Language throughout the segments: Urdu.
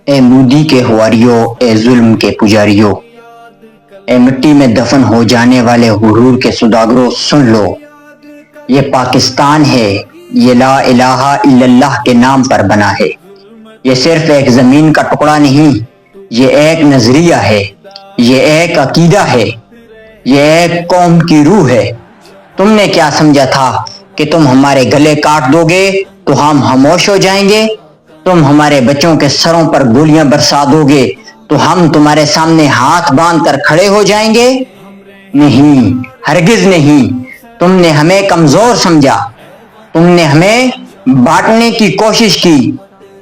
اے مودی کے ہواریوں، اے ظلم کے پجاریوں، اے مٹی میں دفن ہو جانے والے غرور کے سوداگروں، سن لو، یہ پاکستان ہے، یہ لا الہ الا اللہ کے نام پر بنا ہے۔ یہ صرف ایک زمین کا ٹکڑا نہیں، یہ ایک نظریہ ہے، یہ ایک عقیدہ ہے، یہ ایک قوم کی روح ہے۔ تم نے کیا سمجھا تھا کہ تم ہمارے گلے کاٹ دو گے تو ہم خاموش ہو جائیں گے؟ تم ہمارے بچوں کے سروں پر گولیاں برسا دو گے تو ہم تمہارے سامنے ہاتھ باندھ کر کھڑے ہو جائیں گے؟ نہیں، ہرگز نہیں۔ تم نے ہمیں کمزور سمجھا، تم نے ہمیں بانٹنے کی کوشش کی،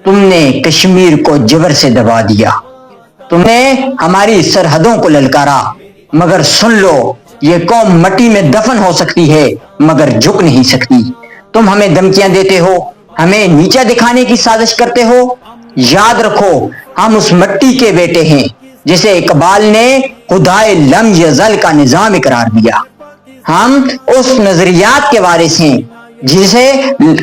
تم نے کشمیر کو جبر سے دبا دیا، تم نے ہماری سرحدوں کو للکارا، مگر سن لو، یہ قوم مٹی میں دفن ہو سکتی ہے مگر جھک نہیں سکتی۔ تم ہمیں دھمکیاں دیتے ہو، ہمیں نیچا دکھانے کی سازش کرتے ہو۔ یاد رکھو، ہم اس مٹی کے بیٹے ہیں جسے اقبال نے خدائے لم یزل کا نظام اقرار دیا۔ ہم اس نظریات کے وارث ہیں جسے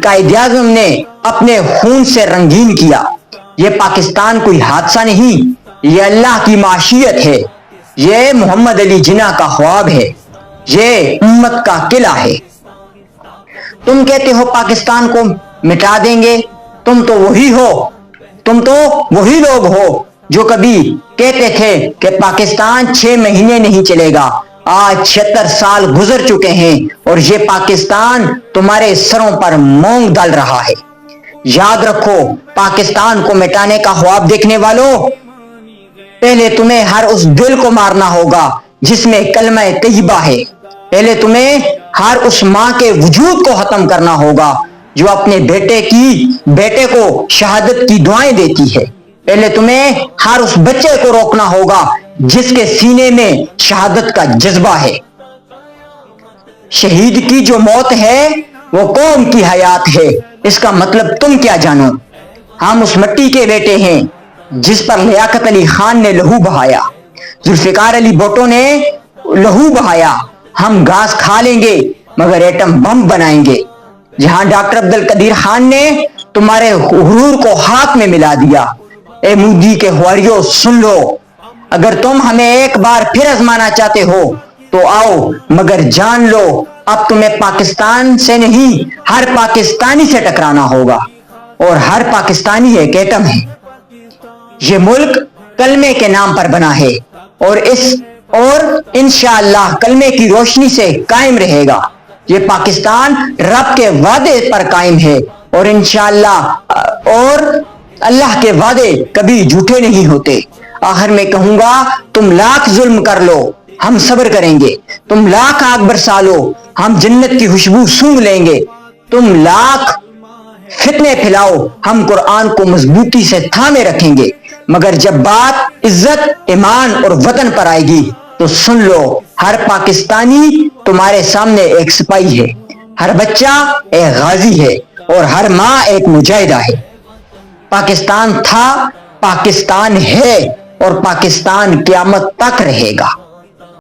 قائد اعظم نے اپنے خون سے رنگین کیا۔ یہ پاکستان کوئی حادثہ نہیں، یہ اللہ کی معیشت ہے، یہ محمد علی جناح کا خواب ہے، یہ امت کا قلعہ ہے۔ تم کہتے ہو پاکستان کو مٹا دیں گے، تم تو وہی لوگ ہو جو کبھی کہتے تھے کہ پاکستان 6 مہینے نہیں چلے گا۔ آج 76 سال گزر چکے ہیں اور یہ پاکستان تمہارے سروں پر مونگ ڈال رہا ہے۔ یاد رکھو، پاکستان کو مٹانے کا خواب دیکھنے والوں، پہلے تمہیں ہر اس دل کو مارنا ہوگا جس میں کلمہ طیبہ ہے۔ پہلے تمہیں ہر اس ماں کے وجود کو ختم کرنا ہوگا جو اپنے بیٹے کو شہادت کی دعائیں دیتی ہے۔ پہلے تمہیں ہر اس بچے کو روکنا ہوگا جس کے سینے میں شہادت کا جذبہ ہے۔ شہید کی جو موت ہے وہ قوم کی حیات ہے، اس کا مطلب تم کیا جانو؟ ہم اس مٹی کے بیٹے ہیں جس پر لیاقت علی خان نے لہو بہایا، ذوالفقار علی بھٹو نے لہو بہایا۔ ہم گھاس کھا لیں گے مگر ایٹم بم بنائیں گے۔ جہاں ڈاکٹر عبدالقدیر خان نے تمہارے غرور کو خاک میں ملا دیا۔ اے مودی کے ہواریوں، سن لو، اگر تم ہمیں ایک بار پھر آزمانا چاہتے ہو تو آؤ، مگر جان لو اب تمہیں پاکستان سے نہیں، ہر پاکستانی سے ٹکرانا ہوگا، اور ہر پاکستانی ایک ایٹم ہے۔ یہ ملک کلمے کے نام پر بنا ہے اور انشاءاللہ کلمے کی روشنی سے قائم رہے گا۔ یہ پاکستان رب کے وعدے پر قائم ہے اور انشاءاللہ اور اللہ کے وعدے کبھی جھوٹے نہیں ہوتے۔ آخر میں کہوں گا، تم لاکھ ظلم کر لو، ہم صبر کریں گے۔ تم لاکھ آگ برسا لو، ہم جنت کی خوشبو سونگھ لیں گے۔ تم لاکھ فتنے پھیلاؤ، ہم قرآن کو مضبوطی سے تھامے رکھیں گے، مگر جب بات عزت، ایمان اور وطن پر آئے گی تو سن لو، ہر پاکستانی تمہارے سامنے ایک سپاہی ہے، ہر بچہ ایک غازی ہے اور ہر ماں ایک مجاہدہ ہے۔ پاکستان تھا، پاکستان ہے اور پاکستان قیامت تک رہے گا۔